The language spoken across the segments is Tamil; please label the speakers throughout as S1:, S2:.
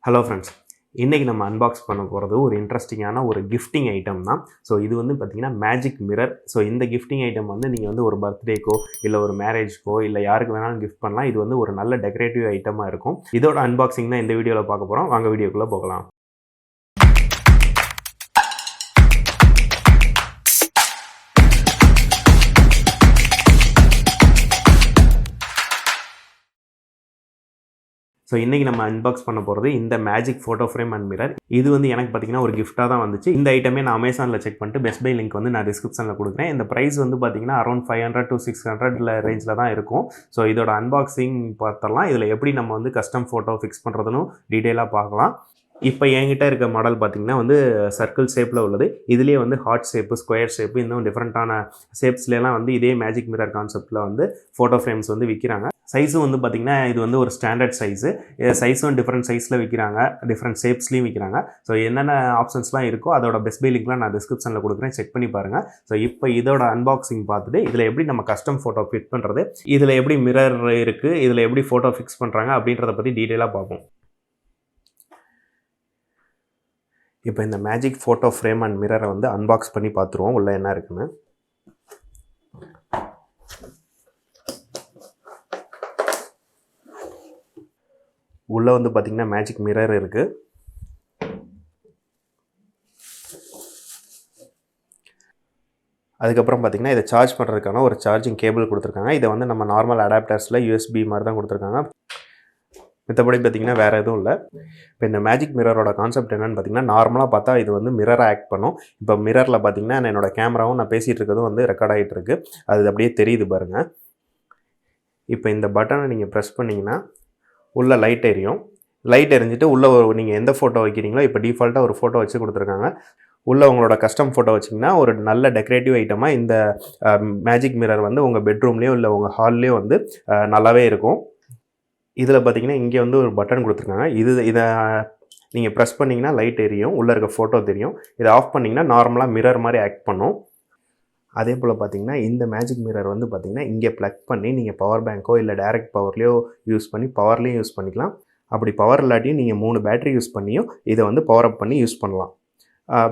S1: ஹலோ ஃப்ரெண்ட்ஸ், இன்றைக்கி நம்ம அன்பாக்ஸ் பண்ண போகிறது ஒரு இன்ட்ரெஸ்டிங்கான ஒரு கிஃப்டிங் ஐட்டம் தான். ஸோ இது வந்து பார்த்திங்கன்னா மேஜிக் மிரர். ஸோ இந்த கிஃப்டிங் ஐட்டம் வந்து நீங்கள் வந்து ஒரு பர்த்டேக்கோ இல்லை ஒரு மேரேஜ்க்கோ இல்லை யாருக்கு வேணாலும் கிஃப்ட் பண்ணலாம். இது வந்து ஒரு நல்ல டெக்கரேட்டிவ் ஐட்டமாக இருக்கும். இதோட அன்பாக்சிங் தான் இந்த வீடியோவில் பார்க்க போகிறோம். வாங்க வீடியோக்குள்ளே போகலாம். ஸோ இன்றைக்கி நம்ம அன்பாக்ஸ் பண்ண போகிறது இந்த magic photo frame and mirror. இது வந்து எனக்கு பார்த்திங்கன்னா ஒரு கிஃப்ட்டாக தான் வந்துச்சு. இந்த ஐட்டமே நான் அமேசானில் செக் பண்ணிட்டு பெஸ்ட் பை லிங்க் வந்து நான் டிஸ்கிரிப்ஷனில் கொடுக்குறேன். இந்த ப்ரைஸ் வந்து பார்த்திங்கன்னா அரௌண்ட் 500 to 600 ரேஞ்சில் தான் இருக்கும். ஸோ இதோட அன்பாக்சிங் பார்த்துடலாம். இதில் எப்படி நம்ம வந்து கஸ்டம் ஃபோட்டோ ஃபிக்ஸ் பண்ணுறதுன்னு டீட்டெயிலாக பார்க்கலாம். இப்போ என்கிட்ட இருக்க மாடல் பார்த்திங்கன்னா வந்து சர்க்கிள் ஷேப்பில் உள்ளது. இதுலேயே வந்து ஹார்ட் ஷேப்பு, ஸ்கொயர் ஷேப்பு, இன்னும் டிஃப்ரெண்ட்டான ஷேப்ஸ்லாம் வந்து இதே மேஜிக் மிரர் கான்செப்டில் வந்து ஃபோட்டோ ஃப்ரேம்ஸ் வந்து விற்கிறாங்க. சைஸும் வந்து பார்த்திங்கன்னா இது வந்து ஒரு ஸ்டாண்டர்ட் சைஸு. சைஸும் டிஃப்ரெண்ட் சைஸில் விற்கிறாங்க, டிஃப்ரெண்ட் ஷேப்ஸ்லேயும் விற்கிறாங்க. ஸோ என்னென்ன ஆப்ஷன்ஸ்லாம் இருக்கோ அதோட பெஸ்ட் பை லிங்க்லாம் நான் டிஸ்கிரிப்ஷனில் கொடுக்குறேன், செக் பண்ணி பாருங்கள். ஸோ இப்போ இதோட அன்பாக்சிங் பார்த்துட்டு இதில் எப்படி நம்ம கஸ்டம் ஃபோட்டோ ஃபிட் பண்ணுறது, இதில் எப்படி மிரர் இருக்குது, இதில் எப்படி ஃபோட்டோ ஃபிக்ஸ் பண்ணுறாங்க அப்படின்றத பற்றி டீட்டெயிலாக பார்ப்போம். இப்போ இந்த மேஜிக் ஃபோட்டோ ஃப்ரேம் அண்ட் மிரரை வந்து அன்பாக்ஸ் பண்ணி பார்த்துருவோம் உள்ளே என்ன இருக்குன்னு. உள்ளே வந்து பார்த்திங்கன்னா மேஜிக் மிரர் இருக்குது. அதுக்கப்புறம் பார்த்திங்கன்னா இதை சார்ஜ் பண்ணுறதுக்கான ஒரு சார்ஜிங் கேபிள் கொடுத்துருக்காங்க. இதை வந்து நம்ம நார்மல் அடாப்டர்ஸில் யூஎஸ்பி மாதிரி தான் கொடுத்துருக்காங்க. மற்றபடி பார்த்திங்கன்னா வேறு எதுவும் இல்லை. இப்போ இந்த மேஜிக் மிரரோட கான்செப்ட் என்னென்னு பார்த்திங்கன்னா, நார்மலாக பார்த்தா இது வந்து மிரரை ஆக்ட் பண்ணும். இப்போ மிரரில் பார்த்திங்கன்னா என்னோடய கேமராவும் நான் பேசிகிட்டு இருக்கிறதும் வந்து ரெக்கார்ட் ஆகிட்டு இருக்குது. அது அப்படியே தெரியுது பாருங்கள். இப்போ இந்த பட்டனை நீங்கள் ப்ரெஸ் பண்ணிங்கன்னா உள்ளே லைட் எரியும். லைட் எரிஞ்சிட்டு உள்ளே நீங்கள் எந்த ஃபோட்டோ வைக்கிறீங்களோ, இப்போ டிஃபால்ட்டாக ஒரு ஃபோட்டோ வச்சு கொடுத்துருக்காங்க. உள்ளே உங்களோட கஸ்டம் ஃபோட்டோ வச்சிங்கன்னா ஒரு நல்ல டெக்கரேட்டிவ் ஐட்டமாக இந்த மேஜிக் மிரர் வந்து உங்கள் பெட்ரூம்லேயோ இல்லை உங்கள் ஹால்லேயோ வந்து நல்லாவே இருக்கும். இதில் பார்த்திங்கன்னா இங்கே வந்து ஒரு பட்டன் கொடுத்துருக்காங்க. இதை நீங்கள் ப்ரெஸ் பண்ணிங்கன்னா லைட் எரியும், உள்ளே இருக்க ஃபோட்டோ தெரியும். இதை ஆஃப் பண்ணிங்கன்னா நார்மலாக மிரர் மாதிரி ஆக்ட் பண்ணும். அதே போல் பார்த்திங்கன்னா இந்த மேஜிக் மிரர் வந்து பார்த்திங்கன்னா இங்கே ப்ளக் பண்ணி நீங்கள் பவர் பேங்க்கோ இல்லை டைரக்ட் பவர்லேயோ யூஸ் பண்ணி பவர்லேயும் யூஸ் பண்ணிக்கலாம். அப்படி பவர் இல்லாட்டியும் நீங்கள் 3 பேட்டரி யூஸ் பண்ணியும் இதை வந்து பவர் அப் பண்ணி யூஸ் பண்ணலாம்.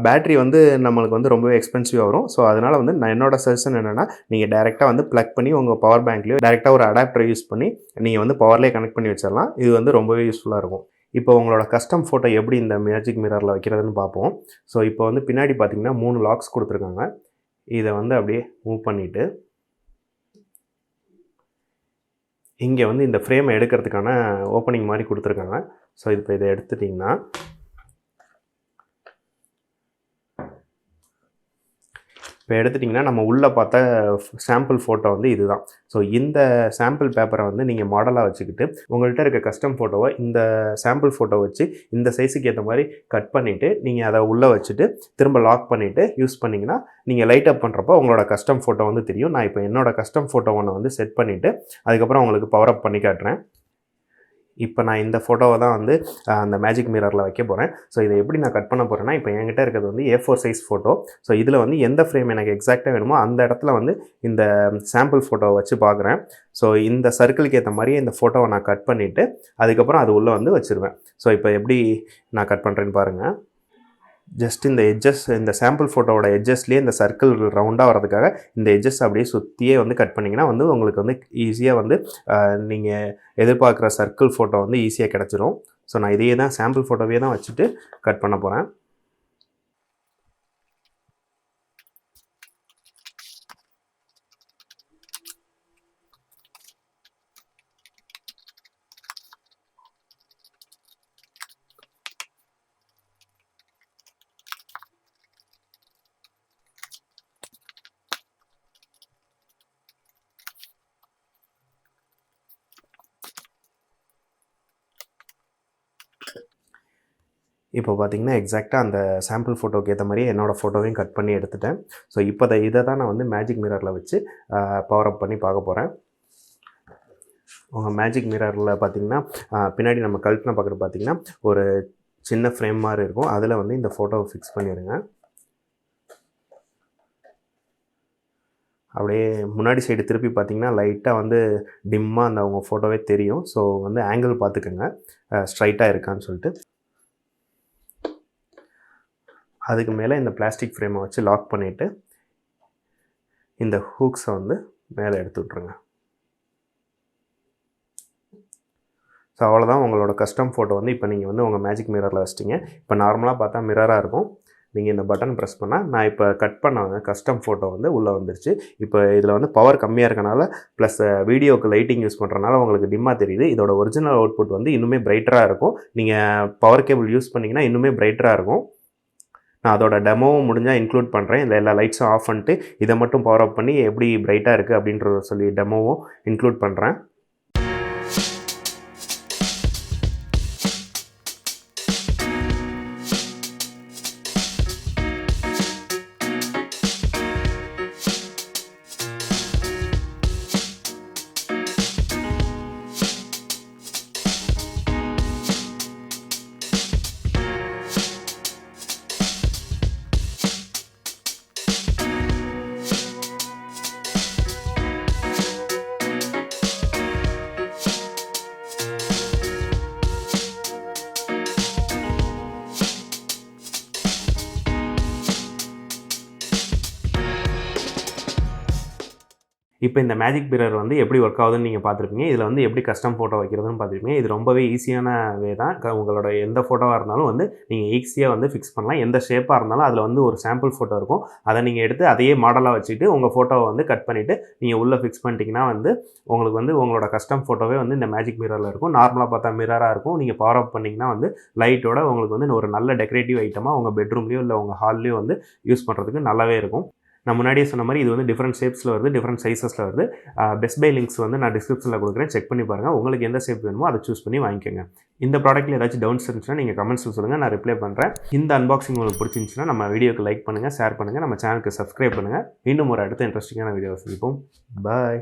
S1: பேட்ரி வந்து நம்மளுக்கு வந்து ரொம்பவே எக்ஸ்பென்சிவாக வரும். ஸோ அதனால் வந்து நான் என்னோடய சஜஷன் என்னென்னா, நீங்கள் டேரெக்டாக வந்து ப்ளக் பண்ணி உங்கள் பவர் பேங்க்லேயோ டேரெக்டாக ஒரு அடாப்டரை யூஸ் பண்ணி நீங்கள் வந்து பவர்லேயே கனெக்ட் பண்ணி வச்சிடலாம். இது வந்து ரொம்பவே யூஸ்ஃபுல்லாக இருக்கும். இப்போ உங்களோட கஸ்டம் ஃபோட்டோ எப்படி இந்த மேஜிக் மிரரில் வைக்கிறதுன்னு பார்ப்போம். ஸோ இப்போ வந்து பின்னாடி பார்த்திங்கன்னா 3 லாக்ஸ் கொடுத்துருக்காங்க. இதை வந்து அப்படியே மூவ் பண்ணிவிட்டு இங்கே வந்து இந்த ஃப்ரேமை எடுக்கிறதுக்கான ஓப்பனிங் மாதிரி கொடுத்துருக்காங்க. ஸோ இப்போ இதை எடுத்துட்டிங்கன்னா இப்போ எடுத்துட்டிங்கன்னா நம்ம உள்ளே பார்த்த சாம்பிள் ஃபோட்டோ வந்து இதுதான். ஸோ இந்த சாம்பிள் பேப்பரை வந்து நீங்கள் மாடலாக வச்சுக்கிட்டு உங்கள்கிட்ட இருக்க கஸ்டம் ஃபோட்டோவை இந்த சாம்பிள் ஃபோட்டோ வச்சு இந்த சைஸுக்கு ஏற்ற மாதிரி கட் பண்ணிவிட்டு நீங்கள் அதை உள்ளே வச்சுட்டு திரும்ப லாக் பண்ணிவிட்டு யூஸ் பண்ணிங்கன்னா நீங்கள் லைட் அப் பண்ணுறப்போ உங்களோட கஸ்டம் ஃபோட்டோ வந்து தெரியும். நான் இப்போ என்னோடய கஸ்டம் ஃபோட்டோ ஒன்று வந்து செட் பண்ணிவிட்டு அதுக்கப்புறம் உங்களுக்கு பவர் அப் பண்ணி காட்டுறேன். இப்போ நான் இந்த ஃபோட்டோவை தான் வந்து அந்த மேஜிக் மிரரில் வைக்க போகிறேன். ஸோ இதை எப்படி நான் கட் பண்ண போகிறேன்னா, இப்போ என்கிட்ட இருக்கிறது வந்து A4 சைஸ் ஃபோட்டோ. ஸோ இதில் வந்து எந்த ஃப்ரேம் எனக்கு எக்ஸாக்டாக வேணுமோ அந்த இடத்துல வந்து இந்த சாம்பிள் ஃபோட்டோவை வச்சு பார்க்குறேன். ஸோ இந்த சர்க்கிளுக்கு ஏற்ற மாதிரியே இந்த ஃபோட்டோவை நான் கட் பண்ணிவிட்டு அதுக்கப்புறம் அது உள்ளே வந்து வச்சுருவேன். ஸோ இப்போ எப்படி நான் கட் பண்ணுறேன்னு பாருங்கள். ஜஸ்ட் இந்த எட்ஜஸ், இந்த சாம்பிள் ஃபோட்டோவோட எட்ஜஸ்லேயே இந்த சர்க்கிள் ரவுண்டாக வரதுக்காக இந்த எட்ஜஸ் அப்படியே சுற்றியே வந்து கட் பண்ணிங்கன்னா வந்து உங்களுக்கு வந்து ஈஸியாக வந்து நீங்கள் எதிர்பார்க்குற சர்க்கிள் ஃபோட்டோ வந்து ஈஸியாக கிடச்சிரும். ஸோ நான் இதையே தான் சாம்பிள் ஃபோட்டோவே தான் வச்சுட்டு கட் பண்ண போகிறேன். இப்போ பார்த்திங்கன்னா எக்ஸாக்டாக அந்த சாம்பிள் ஃபோட்டோக்கு ஏற்ற மாதிரியே என்னோடய ஃபோட்டோவையும் கட் பண்ணி எடுத்துட்டேன். ஸோ இப்போ இதை தான் நான் வந்து மேஜிக் மிரரில் வச்சு பவர் அப் பண்ணி பார்க்க போகிறேன். உங்கள் மேஜிக் மிரரில் பார்த்திங்கன்னா பின்னாடி நம்ம கழுத்தின பார்க்குறது பார்த்திங்கன்னா ஒரு சின்ன ஃப்ரேம் மாதிரி இருக்கும். அதில் வந்து இந்த ஃபோட்டோவை ஃபிக்ஸ் பண்ணிடுங்க. அப்படியே முன்னாடி சைடு திருப்பி பார்த்திங்கன்னா லைட்டாக வந்து டிம்மாக அந்த உங்கள் ஃபோட்டோவே தெரியும். ஸோ வந்து ஆங்கிள் பார்த்துக்கோங்க ஸ்ட்ரைட்டாக இருக்கான்னு சொல்லிட்டு. அதுக்கு மேலே இந்த பிளாஸ்டிக் ஃப்ரேமை வச்சு லாக் பண்ணிவிட்டு இந்த ஹூக்ஸை வந்து மேலே எடுத்து விட்ருங்க. ஸோ அவ்வளோதான் உங்களோட கஸ்டம் ஃபோட்டோ வந்து இப்போ நீங்கள் வந்து உங்கள் மேஜிக் மிரரில் வச்சிட்டிங்க. இப்போ நார்மலாக பார்த்தா மிரராக இருக்கும். நீங்கள் இந்த பட்டன் ப்ரெஸ் பண்ணால் நான் இப்போ கட் பண்ண கஸ்டம் ஃபோட்டோ வந்து உள்ளே வந்துருச்சு. இப்போ இதில் வந்து பவர் கம்மியாக இருக்கனால ப்ளஸ் வீடியோக்கு லைட்டிங் யூஸ் பண்ணுறனால உங்களுக்கு டிம்மாக தெரியுது. இதோட ஒரிஜினல் அவுட்புட் வந்து இன்னுமே பிரைட்டராக இருக்கும். நீங்கள் பவர் கேபிள் யூஸ் பண்ணிங்கன்னா இன்னுமே பிரைட்டராக இருக்கும். நான் அதோட டெமோவும் முடிஞ்சால் இன்க்ளூட் பண்ணுறேன். இதில் எல்லா லைட்ஸும் ஆஃப் பண்ணிட்டு இதை மட்டும் பவர் அப் பண்ணி எப்படி பிரைட்டாக இருக்குது அப்படின்றத சொல்லி டெமோவும் இன்க்ளூட் பண்ணுறேன். இப்போ இந்த மேஜிக் மிரர் வந்து எப்படி ஒர்க் ஆகுதுன்னு நீங்கள் பார்த்துருப்பீங்க. இதில் வந்து எப்படி கஸ்டம் ஃபோட்டோ வைக்கிறதுன்னு பார்த்துருப்பீங்க. இது ரொம்பவே ஈஸியான வே தான். உங்களோட எந்த ஃபோட்டோவாக இருந்தாலும் வந்து நீங்கள் ஈஸியாக வந்து ஃபிக்ஸ் பண்ணலாம். எந்த ஷேப்பாக இருந்தாலும் அதில் வந்து ஒரு சாம்பிள் ஃபோட்டோ இருக்கும். அதை நீங்கள் எடுத்து அதையே மாடலாக வச்சுட்டு உங்கள் ஃபோட்டோவை வந்து கட் பண்ணிவிட்டு நீங்கள் உள்ளே ஃபிக்ஸ் பண்ணிட்டீங்கன்னா வந்து உங்களுக்கு வந்து உங்களோட கஸ்டம் ஃபோட்டோவே வந்து இந்த மேஜிக் மிரரில் இருக்கும். நார்மலாக பார்த்தா மிரராக இருக்கும். நீங்கள் பவர் அப் பண்ணிங்கன்னா வந்து லைட்டோட உங்களுக்கு வந்து ஒரு நல்ல டெக்கரேட்டிவ் ஐட்டமாக உங்கள் பெட்ரூம்லேயோ இல்லை உங்கள் ஹால்லேயோ வந்து யூஸ் பண்ணுறதுக்கு நல்லாவே இருக்கும். நான் முன்னாடியே சொன்ன மாதிரி இது வந்து டிஃப்ரெண்ட் ஷேப்ஸில் வருது, டிஃப்ரெண்ட் சைஸஸில் வருது. பெஸ்ட் பை லிங்க்ஸ் வந்து நான் டிஸ்கிரிப்ஷனில் கொடுக்குறேன். செக் பண்ணி பாருங்கள். உங்களுக்கு எந்த ஷேப் வேணுமோ அதை சூஸ் பண்ணி வாங்கிக்கோங்க. இந்த ப்ராடக்ட்டில் ஏதாச்சும் டவுன்ஸ் இருந்துச்சுன்னா நீங்கள் கமெண்ட்ஸில் சொல்லுங்கள், நான் ரிப்ளை பண்ணுறேன். இந்த அன்பாக்சிங் உங்களுக்கு பிடிச்சிருந்துச்சுன்னா நம்ம வீடியோக்கு லைக் பண்ணுங்கள், ஷேர் பண்ணுங்கள், நம்ம சேனலுக்கு சப்ஸ்கிரைப் பண்ணுங்கள். இன்னும் ஒரு அடுத்த இன்ட்ரெஸ்டிங்கான வீடியோவை சந்திப்போம். பாய்.